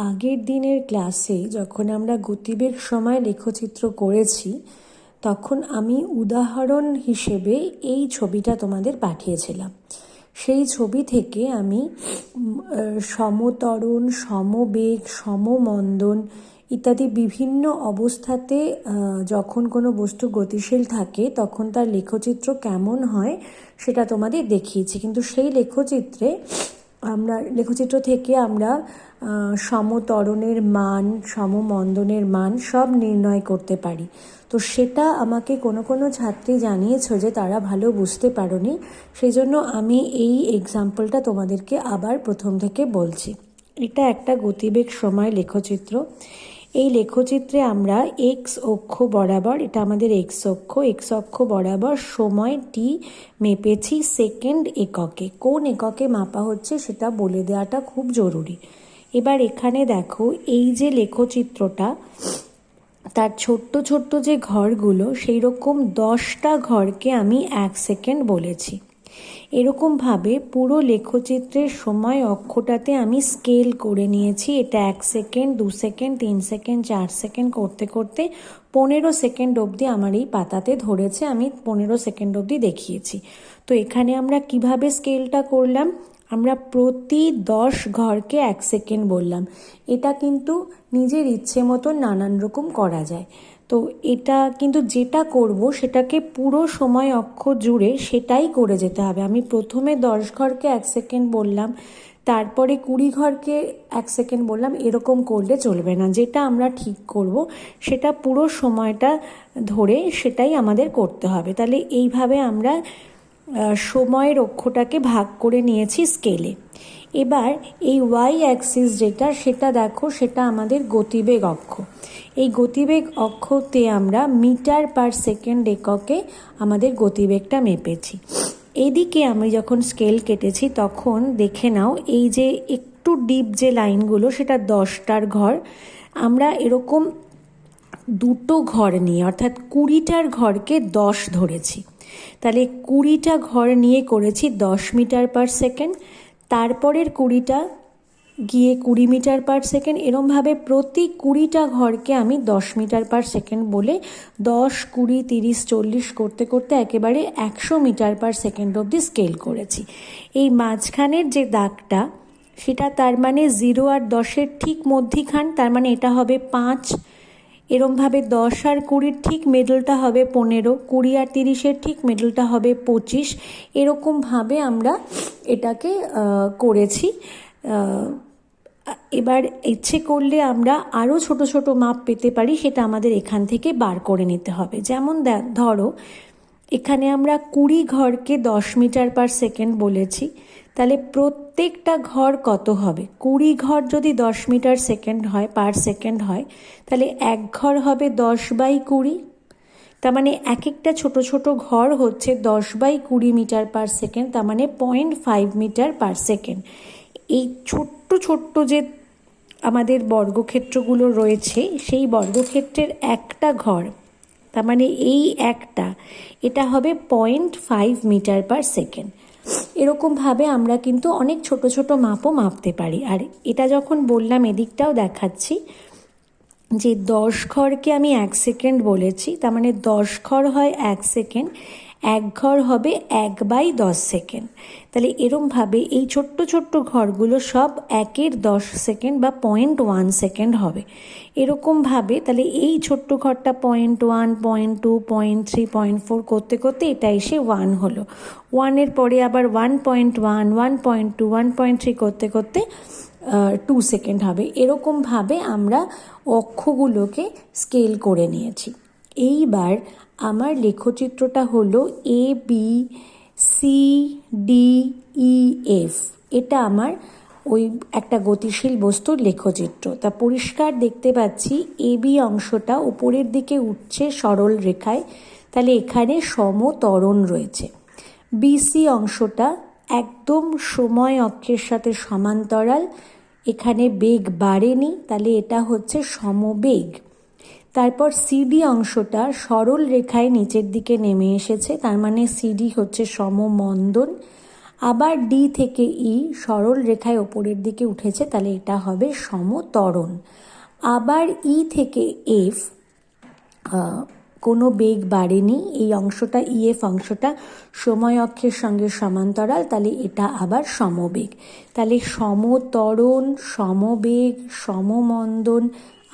আগের দিনের ক্লাসে যখন আমরা গতিবেগ সময় লেখচিত্র করেছি তখন আমি উদাহরণ হিসেবে এই ছবিটা তোমাদের পাঠিয়েছিলাম। সেই ছবি থেকে আমি সমত্বরণ, সমবেগ, সমমন্দন ইত্যাদি বিভিন্ন অবস্থাতে যখন কোনো বস্তু গতিশীল থাকে তখন তার লেখচিত্র কেমন হয় সেটা তোমাদের দেখিয়েছি। কিন্তু সেই লেখচিত্র থেকে আমরা সমত্বরণের মান, সমমন্দনের মান সব নির্ণয় করতে পারি। তো সেটা আমাকে কোনো ছাত্রী জানিয়েছো যে তারা ভালো বুঝতে পারোনি, সেই জন্য আমি এই এক্সাম্পলটা তোমাদেরকে আবার প্রথম থেকে বলছি। এটা একটা গতিবেগ সময় লেখচিত্র। এই লেখচিত্রে আমরা এক্স অক্ষ বরাবর, এটা আমাদের এক্স অক্ষ বরাবর সময় টি মেপেছি সেকেন্ড এককে। কোন এককে মাপা হচ্ছে সেটা বলে দেওয়াটা খুব জরুরি। এবার এখানে দেখো, এই যে লেখচিত্রটা, তার ছোট্ট ছোট্ট যে ঘরগুলো, সেই রকম 10টা ঘরকে আমি 1 সেকেন্ড বলেছি। এরকমভাবে পুরো লেখচিত্রের সময় অক্ষটাতে আমি স্কেল করে নিয়েছি। এটা 1 সেকেন্ড, 2 সেকেন্ড, 3 সেকেন্ড, 4 সেকেন্ড করতে করতে 15 সেকেন্ড অবধি আমার এই পাতাতে ধরেছে। আমি 15 সেকেন্ড অবধি দেখিয়েছি। তো এখানে আমরা কিভাবে স্কেলটা করলাম, আমরা প্রতি 10 ঘরকে 1 সেকেন্ড বললাম। এটা কিন্তু নিজের ইচ্ছে মতো নানান রকম করা যায়। তো এটা কিন্তু যেটা করব সেটাকে পুরো সময় অক্ষ জুড়ে সেটাই করে যেতে হবে। আমি প্রথমে 10 ঘরকে 1 সেকেন্ড বললাম, তারপরে 20 ঘরকে 1 সেকেন্ড বললাম, এরকম করলে চলবে না। যেটা আমরা ঠিক করব সেটা পুরো সময়টা ধরে সেটাই আমাদের করতে হবে। তাহলে এইভাবে আমরা সময়ের অক্ষটাকে ভাগ করে নিয়েছি স্কেলে। এবার এই ওয়াই অ্যাক্সিস যেটা, সেটা দেখো, সেটা আমাদের গতিবেগ অক্ষ। এই গতিবেগ অক্ষতে আমরা মিটার পার সেকেন্ড এককে আমাদের গতিবেগটা মেপেছি। এদিকে আমি যখন স্কেল কেটেছি তখন দেখে নাও, এই যে একটু ডিপ যে লাইনগুলো, সেটা 10টার ঘর। আমরা এরকম দুটো ঘর নিয়ে, অর্থাৎ 20টার ঘরকে 10 ধরেছি। তাহলে 20টা ঘর নিয়ে করেছি 10 মিটার পার সেকেন্ড, তারপরের 20টা গিয়ে 20 মিটার পার সেকেন্ড। এরমভাবে প্রতি 20টা ঘরকে আমি 10 মিটার পার সেকেন্ড বলে 10, 20, 30, 40 করতে করতে একেবারে 100 মিটার পার সেকেন্ড অবধি স্কেল করেছি। এই মাঝখানের যে দাগটা, সেটা তার মানে 0 আর 10-এর ঠিক মধ্যিখান, তার মানে এটা হবে 5। এরমভাবে 10 আর 20-র ঠিক মিডলটা হবে 15, 20 আর 30-এর ঠিক মিডলটা হবে 25। এরকমভাবে আমরা এটাকে করেছি। এবার ইচ্ছে করলে আমরা আরও ছোট ছোট মাপ পেতে পারি, সেটা আমাদের এখান থেকে বার করে নিতে হবে। যেমন ধরো, এখানে আমরা 20 ঘরকে 10 মিটার পার সেকেন্ড বলেছি। তাহলে প্রত্যেকটা ঘর কত হবে? 20 ঘর যদি 10 মিটার সেকেন্ড হয়, পার সেকেন্ড হয়, তাহলে এক ঘর হবে 10/20। তার মানে এক একটা ছোট ছোট ঘর হচ্ছে 10/20 মিটার পার সেকেন্ড, তার মানে 0.5 মিটার পার সেকেন্ড। এই ছোট্ট ছোট্ট যে আমাদের বর্গক্ষেত্রগুলো রয়েছে, সেই বর্গক্ষেত্রের একটা ঘর, তার মানে এই একটা, এটা হবে 0.5 মিটার পার সেকেন্ড। এরকমভাবে আমরা কিন্তু অনেক ছোট ছোট মাপও মাপতে পারি। আর এটা যখন বললাম, এদিকটাও দেখাচ্ছি যে 10 ঘরকে আমি 1 সেকেন্ড বলেছি, তার মানে 10 ঘর হয় 1 সেকেন্ড, এক ঘর হবে 1/10 সেকেন্ড। তাহলে এরমভাবে এই ছোট্ট ছোট্ট ঘরগুলো সব 1-এর 10 সেকেন্ড বা 0.1 সেকেন্ড হবে। এরকমভাবে তাহলে এই ছোট্ট ঘরটা 0.1, 0.2, 0.3, 0.4 করতে করতে এটা এসে 1 হলো। 1-এর পরে আবার 1.1, 1.2, 1.3 করতে করতে 2 সেকেন্ড হবে। এরকমভাবে আমরা অক্ষগুলোকে স্কেল করে নিয়েছি। এইবার আমার লেখচিত্রটা হলো ABCDEF। এটা আমার ওই একটা গতিশীল বস্তুর লেখচিত্র। তা পরিষ্কার দেখতে পাচ্ছি AB অংশটা উপরের দিকে উঠছে সরল রেখায়, তাহলে এখানে সমত্বরণ রয়েছে। BC অংশটা একদম সময় অক্ষের সাথে সমান্তরাল, এখানে বেগ বাড়েনি, তাহলে এটা হচ্ছে সমবেগ। তারপর CD অংশটা সরল রেখায় নিচের দিকে নেমে এসেছে, তার মানে CD হচ্ছে সমমন্দন। আবার ডি থেকে ই সরল রেখায় ওপরের দিকে উঠেছে, তাহলে এটা হবে সমত্বরণ। আবার ই থেকে এফ কোনো বেগ বাড়েনি, এই অংশটা ইএফ অংশটা সময় অক্ষের সঙ্গে সমান্তরাল, তাহলে এটা আবার সমবেগ। তাহলে সমত্বরণ, সমবেগ, সমমন্দন,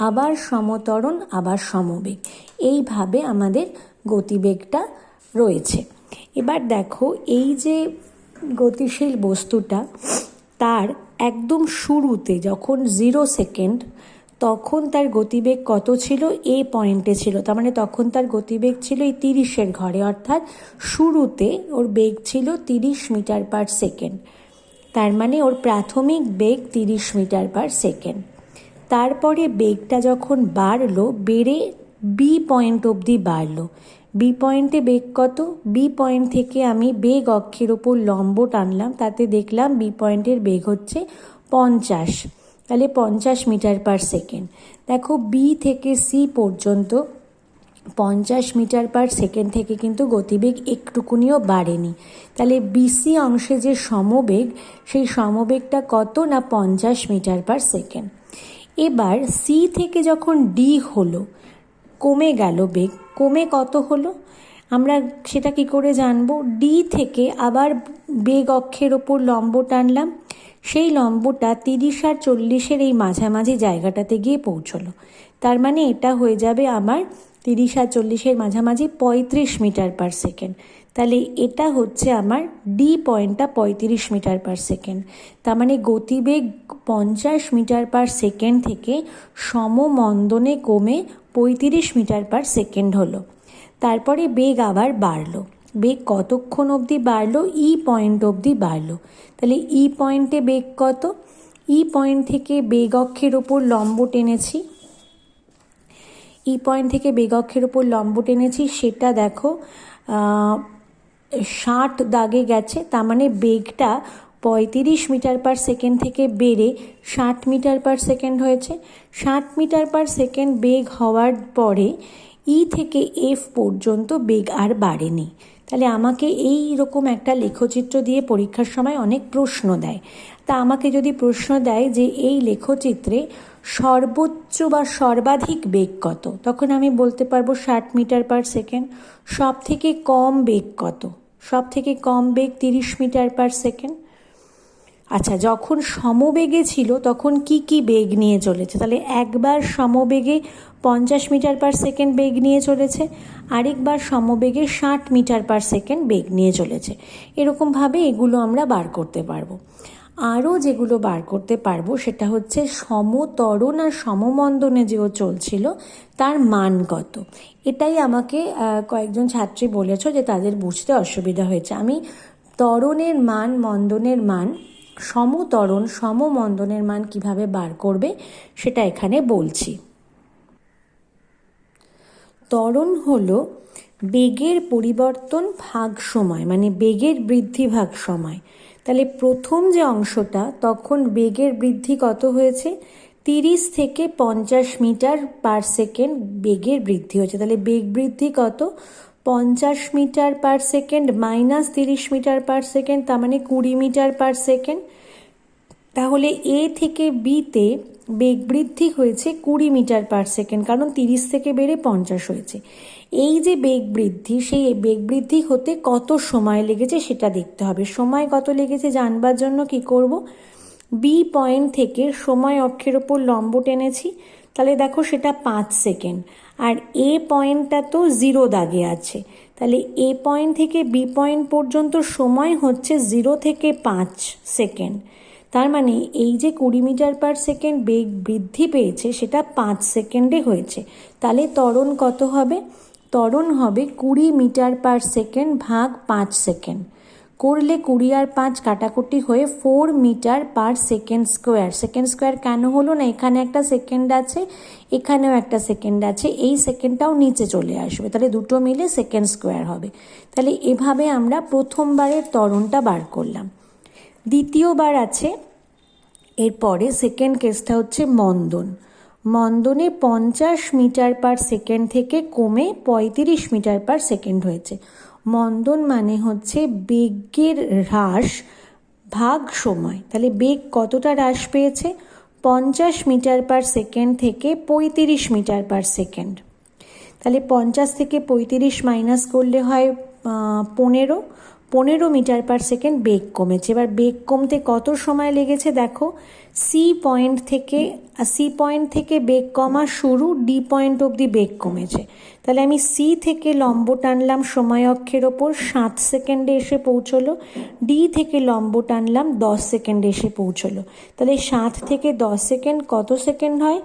আবার সমত্বরণ, আবার সমবেগ, এইভাবে আমাদের গতিবেগটা রয়েছে। এবার দেখো, এই যে গতিশীল বস্তুটা, তার একদম শুরুতে যখন 0 সেকেন্ড, তখন তার গতিবেগ কত ছিল? এ পয়েন্টে ছিল। তার মানে তখন তার গতিবেগ ছিল এই 30-এর ঘরে, অর্থাৎ শুরুতে ওর বেগ ছিল 30 মিটার পার সেকেন্ড। তার মানে ওর প্রাথমিক বেগ 30 মিটার পার সেকেন্ড। তারপরে বেগটা যখন বাড়লো, বেড়ে বি পয়েন্ট অবধি বাড়লো। বি পয়েন্টে বেগ কত? বি পয়েন্ট থেকে আমি বেগ অক্ষের ওপর লম্ব টানলাম, তাতে দেখলাম বি পয়েন্টের বেগ হচ্ছে 50, তাহলে 50 মিটার পার সেকেন্ড। দেখো, বি থেকে সি পর্যন্ত 50 মিটার পার সেকেন্ড থেকে কিন্তু গতিবেগ একটুকুনিও বাড়েনি। তাহলে বিসি অংশে যে সমবেগ, সেই সমবেগটা কত? না 50 মিটার পার সেকেন্ড। এবার সি থেকে যখন ডি হলো, কমে গেল বেগ, কমে কত হলো আমরা সেটা কি করে জানবো? ডি থেকে আবার বেগ অক্ষের ওপর লম্ব টানলাম, সেই লম্বটা 30 আর 40-এর এই মাঝামাঝি জায়গাটাতে গিয়ে পৌঁছলো। তার মানে এটা হয়ে যাবে আমার 30 আর 40-এর মাঝামাঝি 35 মিটার পার সেকেন্ড। তাহলে এটা হচ্ছে আমার ডি পয়েন্টটা 35 মিটার পার সেকেন্ড। তার মানে গতিবেগ 50 মিটার পার সেকেন্ড থেকে সমমন্দনে কমে 35 মিটার পার সেকেন্ড হলো। তারপরে বেগ আবার বাড়লো। বেগ কতক্ষণ অবধি বাড়লো? ই পয়েন্ট অবধি বাড়লো। তাহলে ই পয়েন্টে বেগ কত? ই পয়েন্ট থেকে বেগ অক্ষের ওপর লম্ব টেনেছি, ই পয়েন্ট থেকে বেগ অক্ষের ওপর লম্ব টেনেছি, সেটা দেখো 60 দাগে গেছে। তার মানে বেগটা 35 মিটার পার সেকেন্ড থেকে বেড়ে 60 মিটার পার সেকেন্ড হয়েছে। 60 মিটার পার সেকেন্ড বেগ হওয়ার পরে ই থেকে এফ পর্যন্ত বেগ আর বাড়েনি। তাহলে আমাকে এই রকম একটা লেখচিত্র দিয়ে পরীক্ষার সময় অনেক প্রশ্ন দেয়। তা আমাকে যদি প্রশ্ন দেয় যে এই লেখচিত্রে সর্বোচ্চ বা সর্বাধিক বেগ কত, তখন আমি বলতে পারবো 60 মিটার পার সেকেন্ড। সব থেকে কম বেগ কত? সব থেকে কম বেগ 30 মিটার পার সেকেন্ড। আচ্ছা, যখন সমবেগে ছিল তখন কি কি বেগ নিয়ে চলেছে? তাহলে একবার সমবেগে 50 মিটার পার সেকেন্ড বেগ নিয়ে চলেছে, আরেকবার সমবেগে 60 মিটার পার সেকেন্ড বেগ নিয়ে চলেছে। এরকমভাবে এগুলো আমরা বার করতে পারবো। আরও যেগুলো বার করতে পারবো সেটা হচ্ছে সমত্বরণ আর সমমন্দনে যেও চলছিল তার মান কত। এটাই আমাকে কয়েকজন ছাত্রী বলেছ যে তাদের বুঝতে অসুবিধা হয়েছে। আমি ত্বরণের মান, মন্দনের মান, সমত্বরণ, সমমন্দনের মান কিভাবে বার করবে সেটা এখানে বলছি। ত্বরণ হলো বেগের পরিবর্তন ভাগ সময়, মানে বেগের বৃদ্ধি ভাগ সময়। তাহলে প্রথম যে অংশটা, তখন বেগের বৃদ্ধি কত হয়েছে? 30 থেকে 50 মিটার পার সেকেন্ড বেগের বৃদ্ধি হয়েছে। তাহলে বেগ বৃদ্ধি কত? 50 metre per second minus 30 metre per second, তার মানে 20 মিটার পার সেকেন্ড। তাহলে এ থেকে বিতে বেগ বৃদ্ধি হয়েছে 20 মিটার পার সেকেন্ড, কারণ 30 থেকে বেড়ে 50 হয়েছে। এই যে বেগ বৃদ্ধি, সেই বেগ বৃদ্ধি হতে কত সময় লেগেছে সেটা দেখতে হবে। সময় কত লেগেছে জানবার জন্য কি করব? বি পয়েন্ট থেকে সময় অক্ষের ওপর লম্ব টেনেছি, তাহলে দেখো সেটা 5 সেকেন্ড। আর এ পয়েন্টটা তো 0 দাগে আছে, তাহলে এ পয়েন্ট থেকে বি পয়েন্ট পর্যন্ত সময় হচ্ছে 0 থেকে 5 সেকেন্ড। তার মানে এই যে 20 মিটার পার সেকেন্ড বেগ বৃদ্ধি পেয়েছে সেটা 5 সেকেন্ডে হয়েছে। তাহলে ত্বরণ কত হবে? ত্বরণ হবে 20 মিটার পার সেকেন্ড ভাগ 5 সেকেন্ড। করলে 20 আর 5 কাটাকুটি হয়ে 4 metre per second square. Second square কেন হলো না? এখানে একটা সেকেন্ড আছে, এখানেও একটা সেকেন্ড আছে, এই সেকেন্ডটাও নিচে চলে আসবে, তাহলে দুটো মিলে সেকেন্ড স্কোয়ার হবে। তাহলে এভাবে আমরা প্রথমবারের ত্বরণটা বার করলাম। দ্বিতীয়বার আছে, এরপরে সেকেন্ড কেসটা হচ্ছে মন্দন। মন্দনে 50 মিটার পার সেকেন্ড থেকে কমে 35 মিটার পার সেকেন্ড হয়েছে। মন্দন মানে হচ্ছে বেগের হ্রাস ভাগ সময়, তাহলে বেগ কতটা হ্রাস পেয়েছে? 50 মিটার পার সেকেন্ড থেকে 35 মিটার পার সেকেন্ড। তাহলে 50 থেকে 35 মাইনাস করলে হয় 15 মিটার পার সেকেন্ড বেগ কমেছে। এবার বেগ কমতে কত সময় লেগেছে দেখো, সি পয়েন্ট থেকে বেগ কমা শুরু, ডি পয়েন্ট অবধি বেগ কমেছে। তাহলে আমি সি থেকে লম্ব টানলাম সময় অক্ষের ওপর, 7 সেকেন্ডে এসে পৌঁছলো। ডি থেকে লম্ব টানলাম 10 সেকেন্ডে এসে পৌঁছলো। তাহলে 7 থেকে 10 সেকেন্ড কত সেকেন্ড হয়?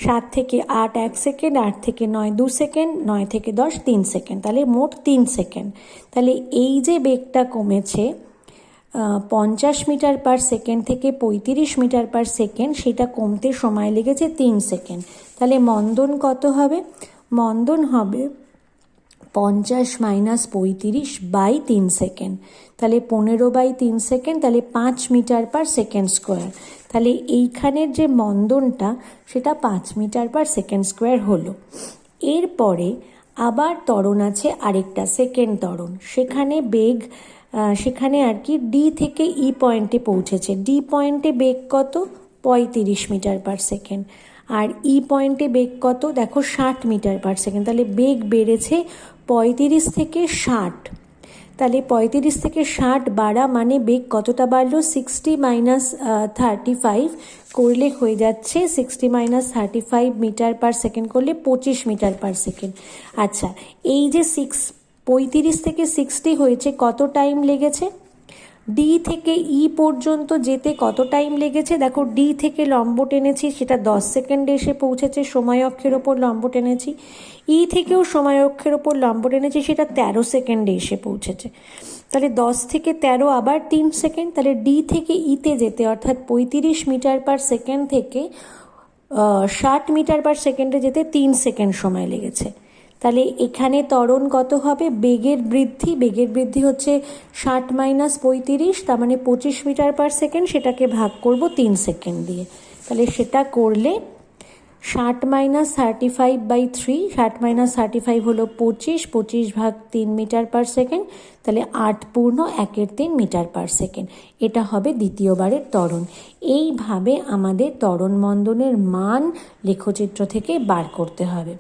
7 থেকে 8 1 সেকেন্ড, 8 থেকে 9 2 সেকেন্ড, 9 থেকে 10 3 সেকেন্ড, তাহলে মোট 3 সেকেন্ড। তাহলে এই যে বেগটা কমেছে 50 মিটার পার সেকেন্ড থেকে 35 মিটার পার সেকেন্ড, সেটা কমতে সময় লেগেছে 3 সেকেন্ড। তাহলে মন্দন কত হবে? মন্দন হবে 50 মাইনাস 35 বাই 3 সেকেন্ড, তাহলে 15 বাই 3 সেকেন্ড, তাহলে 5 মিটার পার সেকেন্ড স্কোয়ার। তাহলে এইখানের যে মন্দনটা সেটা 5 মিটার পার সেকেন্ড স্কোয়ার হলো। এরপরে আবার ত্বরণ আছে আরেকটা, সেকেন্ড ত্বরণ। সেখানে আর কি ডি থেকে ই পয়েন্টে পৌঁছেছে। ডি পয়েন্টে বেগ কত? 35 মিটার পার সেকেন্ড। আর ই পয়েন্টে বেগ কত? দেখো 60 মিটার পার সেকেন্ড। তাহলে বেগ বেড়েছে 35 থেকে 60। তাহলে 35 থেকে 60 বাড়া মানে বেগ কতটা বাড়লো? 60 মাইনাস 35 করলে হয়ে যাচ্ছে 60 মাইনাস 35 মিটার পার সেকেন্ড করলে 25 মিটার পার সেকেন্ড। আচ্ছা, এই যে 35 থেকে 60 হয়েছে, কত টাইম লেগেছে? ডি থেকে ই পর্যন্ত যেতে কত টাইম লেগেছে? দেখো, ডি থেকে লম্ব টেনেছি, সেটা 10 সেকেন্ডে এসে পৌঁছেছে, সময় অক্ষের ওপর লম্ব টেনেছি। ই থেকেও সময় অক্ষের ওপর লম্ব টেনেছি, সেটা 13 সেকেন্ডে এসে পৌঁছেছে। তাহলে 10 থেকে 13 আবার 3 সেকেন্ড। তাহলে ডি থেকে ইতে যেতে, অর্থাৎ 35 মিটার পার সেকেন্ড থেকে 60 মিটার পার সেকেন্ডে যেতে 3 সেকেন্ড সময় লেগেছে। তাহলে এখানে ত্বরণ কত হবে? বেগের বৃদ্ধি হচ্ছে 60 মাইনাস 35, তার মানে 25 মিটার পার সেকেন্ড, সেটাকে ভাগ করব 3 সেকেন্ড দিয়ে। তাহলে সেটা করলে 60 মাইনাস 35 বাই 3, 60 মাইনাস 35 হলো 25 ভাগ 3 মিটার পার সেকেন্ড, তাহলে 8.1 মিটার পার সেকেন্ড। এটা হবে দ্বিতীয়বারের ত্বরণ। এইভাবে আমাদের ত্বরণ মন্দনের মান লেখচিত্র থেকে বার করতে হবে।